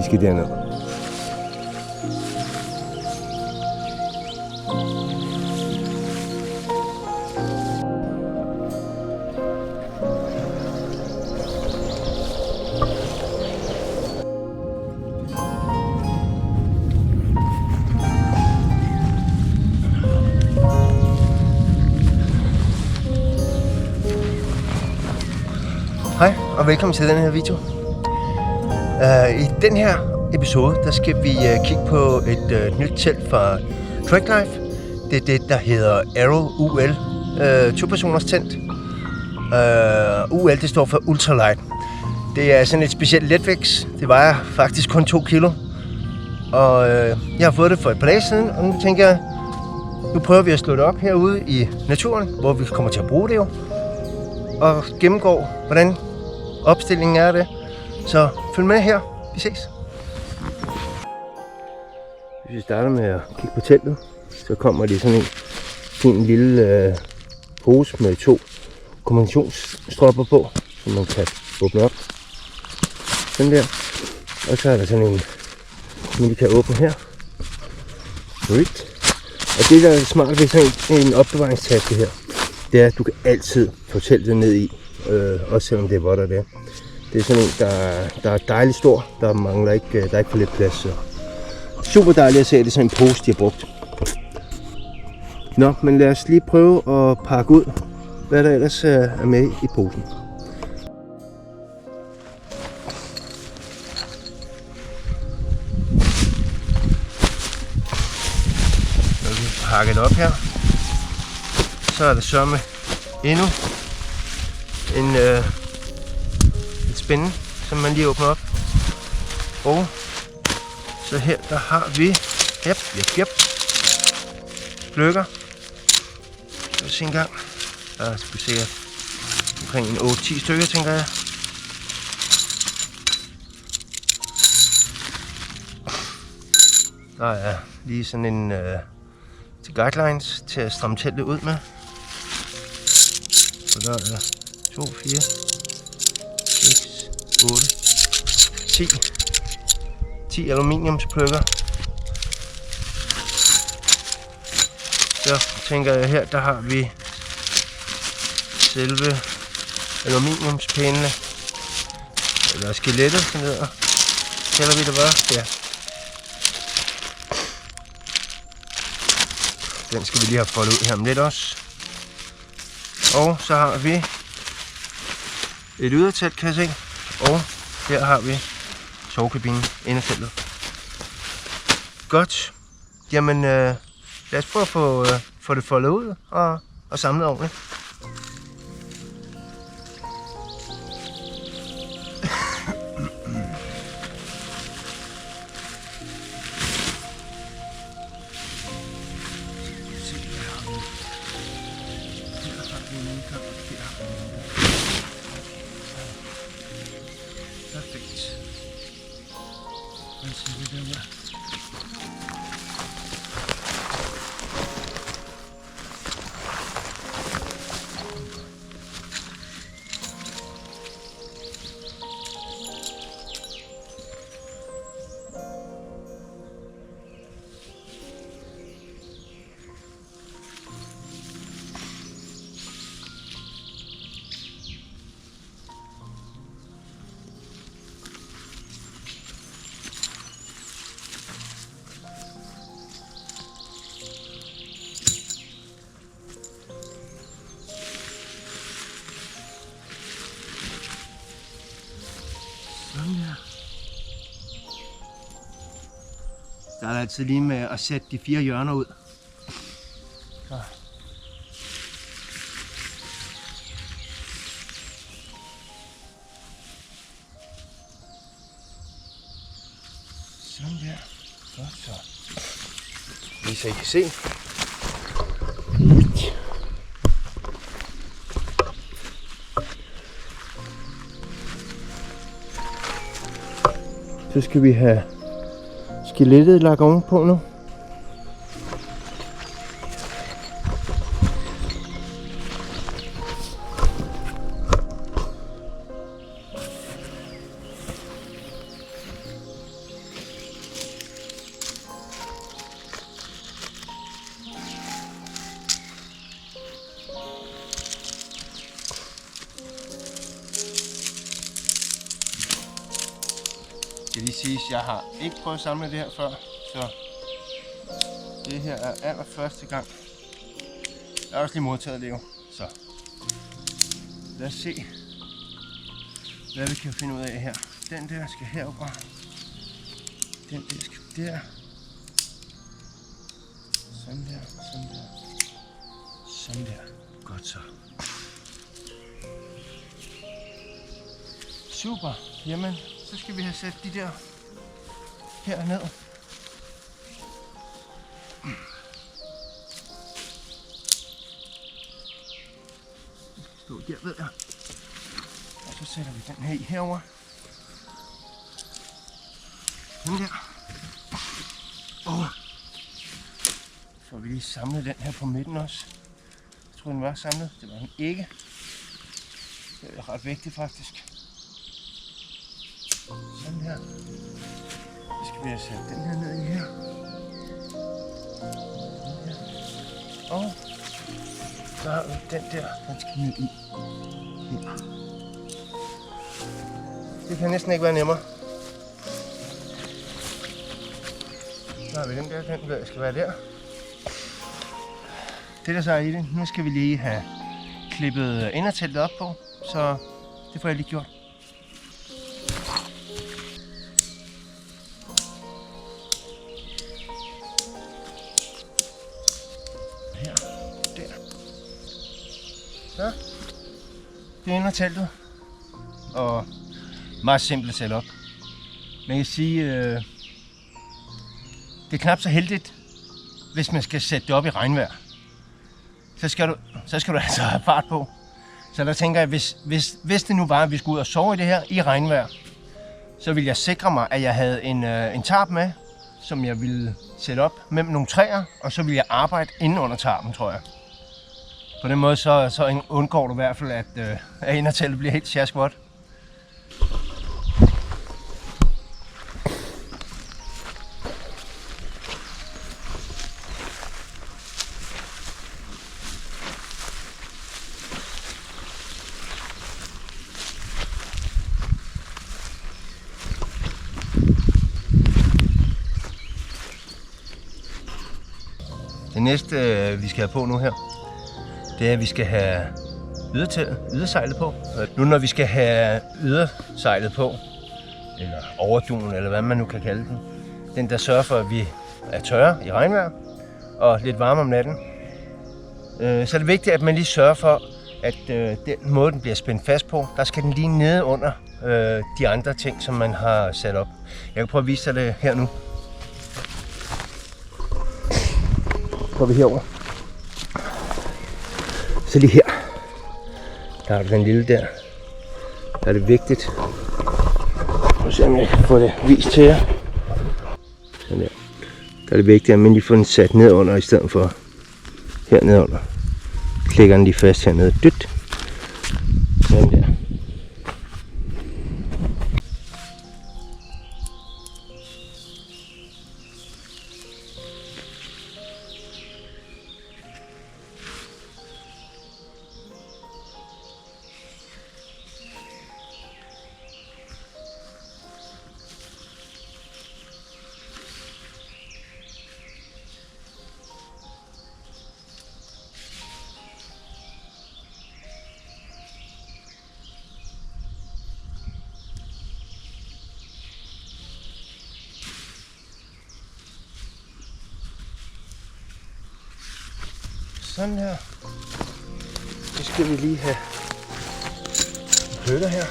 skal derned. Hej og velkommen til den her video. I den her episode, der skal vi kigge på et nyt telt fra Treklife. Det er det, der hedder Arrow UL 2-personers telt. UL, det står for Ultralight. Det er sådan et specielt letvægts. Det vejer faktisk kun 2 kilo. Og jeg har fået det for et par dage siden, og nu tænker jeg, nu prøver vi at slå det op herude i naturen, hvor vi kommer til at bruge det jo. Og gennemgå, hvordan opstillingen er det. Så følg med her. Vi ses. Hvis vi starter med at kigge på teltet, så kommer det sådan en fin lille pose med 2 kombinationsstropper på, som man kan åbne op. Sådan der. Og så er der sådan en, som vi kan åbne her. Right. Og det der er smart ved sådan en opbevaringstaske her, det er, at du kan altid få teltet ned i, også selvom det er vådt og det. Det er sådan en, der er dejligt stor. Der mangler ikke, der er ikke for lidt plads. Så. Super dejligt at se, at det er sådan en pose, de har brugt. Nå, men lad os lige prøve at pakke ud, hvad der ellers er med i posen. Når vi pakker det op her, så er der sørme endnu et spænde, som man lige åbner op. Og så her, der har vi pløkker. Skal vi se en gang. Der skal vi se omkring en 8-10 stykker, tænker jeg. Der er lige sådan en til guidelines til at stramme teltet ud med. Så der er 2, 4, 6, 8, 10 aluminiumspløkker. Så tænker jeg her, der har vi selve aluminiumspænene, eller skelettet, som det hedder. Kalder vi det bare? Ja. Den skal vi lige have foldet ud her om lidt også. Og så har vi et ydertelt, kan jeg se. Og her har vi sovekabinen inde i teltet. Godt. Jamen, lad os prøve at få det foldet ud og samlet ordentligt. Perfekt. Der er altid lige med at sætte de 4 hjørner ud. Så. Sådan der. Godt så. Lige så I kan se. Så skal vi have skelettet lagt ovenpå nu. siges, jeg har ikke prøvet at samle det her før, så det her er allerførste gang. Jeg har også lige modtaget det jo, så lad os se, hvad vi kan finde ud af her. Den der skal herover. Den der skal der. Sådan der, sådan der. Sådan der. Godt så. Super. Jamen, så skal vi have sat de der herned. Stå der, ved jeg. Og så sætter vi den her i herover. Den der. Og så får vi lige samlet den her på midten også. Jeg tror den var samlet. Det var den ikke. Det er ret vigtigt faktisk. Sådan her. Så skal vi have sat den her ned i her. Og så har vi den der, den skal ned i. Her. Det kan næsten ikke være nemmere. Så har vi den der skal være der. Det der så er i det, nu skal vi lige have klippet inderteltet op på, så det får jeg lige gjort. Her, der. Så. Det er inderteltet. Og meget simpelt setup. Man kan sige, det er knap så heldigt, hvis man skal sætte det op i regnvejr. Så skal du altså have fart på. Så der tænker jeg, hvis det nu var, at vi skulle ud og sove i det her i regnvejr, så ville jeg sikre mig, at jeg havde en tarp med, som jeg ville sætte op mellem nogle træer, og så ville jeg arbejde inde under tarpen, tror jeg. På den måde så undgår du i hvert fald, at inderteltet bliver helt sjaskvådt. Det næste, vi skal have på nu her, det er, at vi skal have ydersejlet på. Nu når vi skal have ydersejlet på, eller overdunen, eller hvad man nu kan kalde den, den der sørger for, at vi er tørre i regnvejr og lidt varme om natten, så er det vigtigt, at man lige sørger for, at den måde, den bliver spændt fast på, der skal den lige nede under de andre ting, som man har sat op. Jeg kan prøve at vise dig det her nu. Så går vi herover. Så lige her, der er den lille der. Der er det vigtigt. Nu ser jeg, kan få det vist til jer. Sådan der. Der er det vigtigt, at man lige får den sat ned under, i stedet for hernede under. Klikker den lige fast hernede. Dyt. Sådan der. Sådan her. Så skal vi lige have høtter her.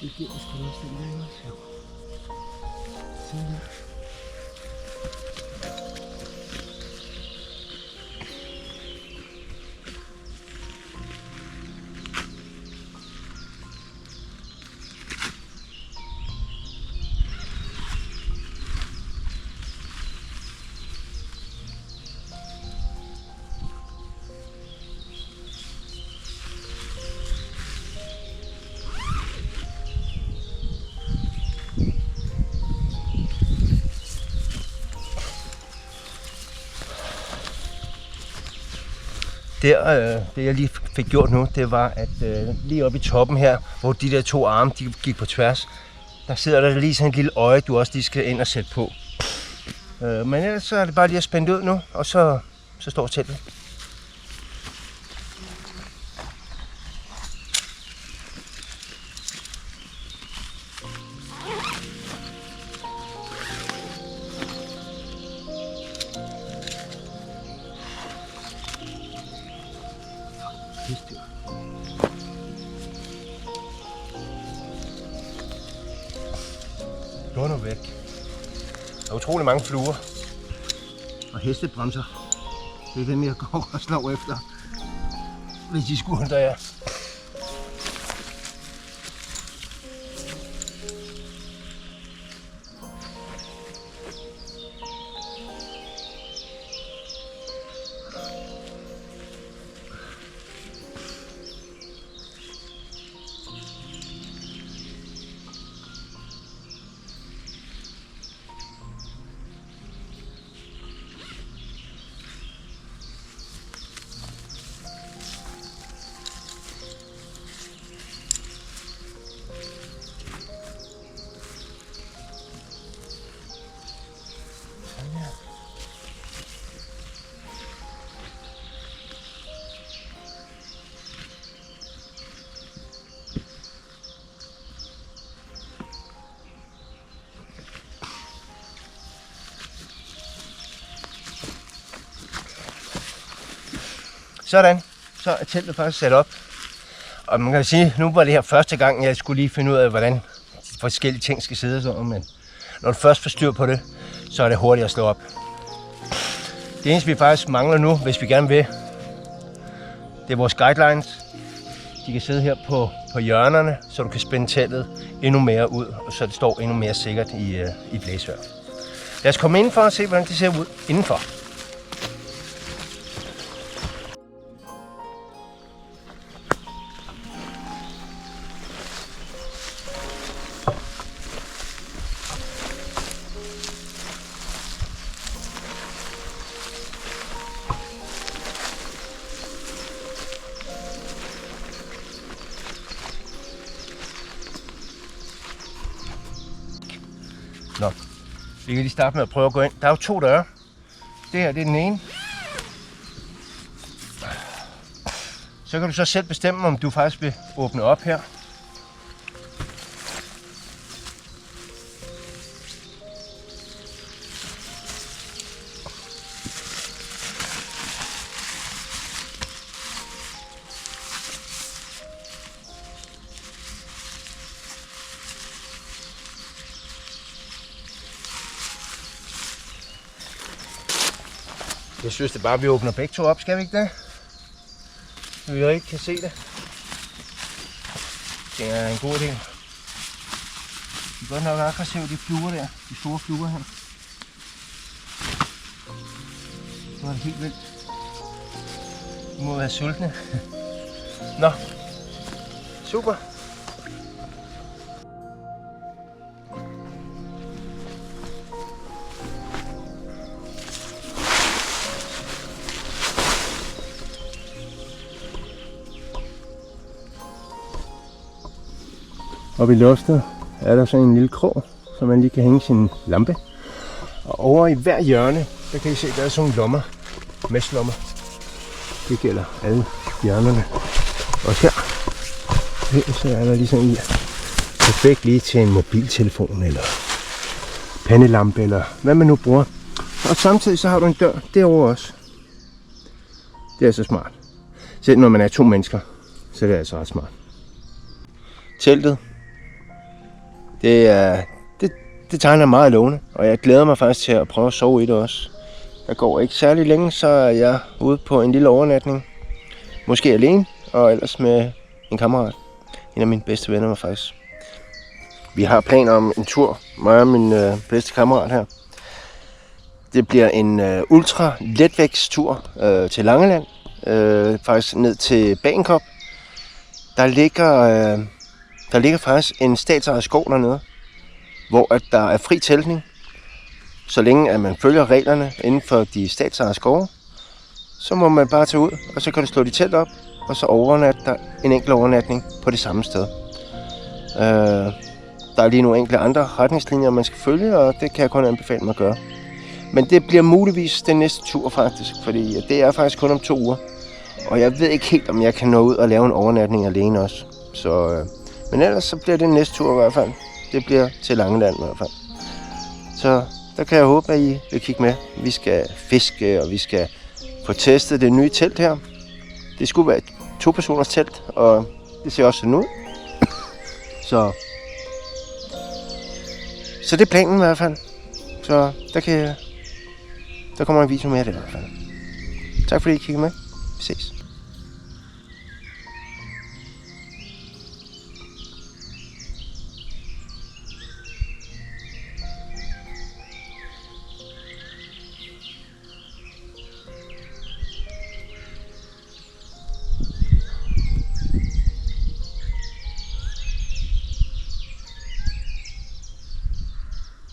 Det giver mig sgu også den der også, jo. Sådan der. Det jeg lige fik gjort nu, det var, at lige oppe i toppen her, hvor de der 2 arme, de gik på tværs, der sidder der lige sådan et lille øje, du også lige skal ind og sætte på. Men ellers så er det bare lige at spænde ud nu, og så står teltet. Gå nu væk. Der er utrolig mange fluer. Og hestebremser. Det er dem, jeg går og slår efter, hvis de skulle undre jer. Sådan, så er teltet faktisk sat op. Og man kan sige, nu var det her første gang, jeg skulle lige finde ud af, hvordan de forskellige ting skal sidde sådan. Men når du først får styr på det, så er det hurtigt at slå op. Det eneste, vi faktisk mangler nu, hvis vi gerne vil, det er vores guidelines. De kan sidde her på hjørnerne, så du kan spænde teltet endnu mere ud, og så det står endnu mere sikkert i blæsvejr. Lad os komme indenfor og se, hvordan det ser ud indenfor. Nå, vi kan lige starte med at prøve at gå ind. Der er jo 2 døre. Det her, det er den ene. Så kan du så selv bestemme, om du faktisk vil åbne op her. Jeg synes det bare, at vi åbner begge 2 op, skal vi ikke det? Så vi ikke kan se det. Det er en god idé. Det er godt nok aggressivt, de fluer der. De store fluer her. Det var det helt vildt. De må være sultne. Nå. Super. Oppe i loftet er der sådan en lille krog, så man lige kan hænge sin lampe. Og over i hver hjørne, der kan I se, der er sådan nogle lommer, mestlommer. Det gælder alle hjørnerne. Også her. Så er der ligesom en perfekt lige til en mobiltelefon eller pandelampe eller hvad man nu bruger. Og samtidig så har du en dør derovre også. Det er så smart. Selv når man er 2 mennesker, så er det altså ret smart. Teltet. Det tegner meget lovende, og jeg glæder mig faktisk til at prøve at sove i det også. Der går ikke særlig længe, så er jeg ude på en lille overnatning. Måske alene, og ellers med en kammerat. En af mine bedste venner var faktisk. Vi har planer om en tur, mig og min bedste kammerat her. Det bliver en ultra letvægtstur til Langeland, faktisk ned til Bagenkop. Der ligger faktisk en statsejet skov dernede, hvor at der er fri teltning, så længe at man følger reglerne inden for de statsejede skove. så må man bare tage ud, og så kan du slå dit telt op, og så overnatte der en enkelt overnatning på det samme sted. Der er lige nogle enkelte andre retningslinjer, man skal følge, og det kan jeg kun anbefale mig at gøre. Men det bliver muligvis den næste tur faktisk, fordi det er faktisk kun om 2 uger. Og jeg ved ikke helt, om jeg kan nå ud og lave en overnatning alene også. Så, men ellers så bliver det næste tur i hvert fald. Det bliver til Langeland i hvert fald. Så der kan jeg håbe, at I vil kigge med. Vi skal fiske, og vi skal få testet det nye telt her. Det skulle være et 2-personers telt, og det ser også sådan ud. Så det er planen i hvert fald. Så der kommer en video med det i hvert fald. Tak fordi I kiggede med. Vi ses.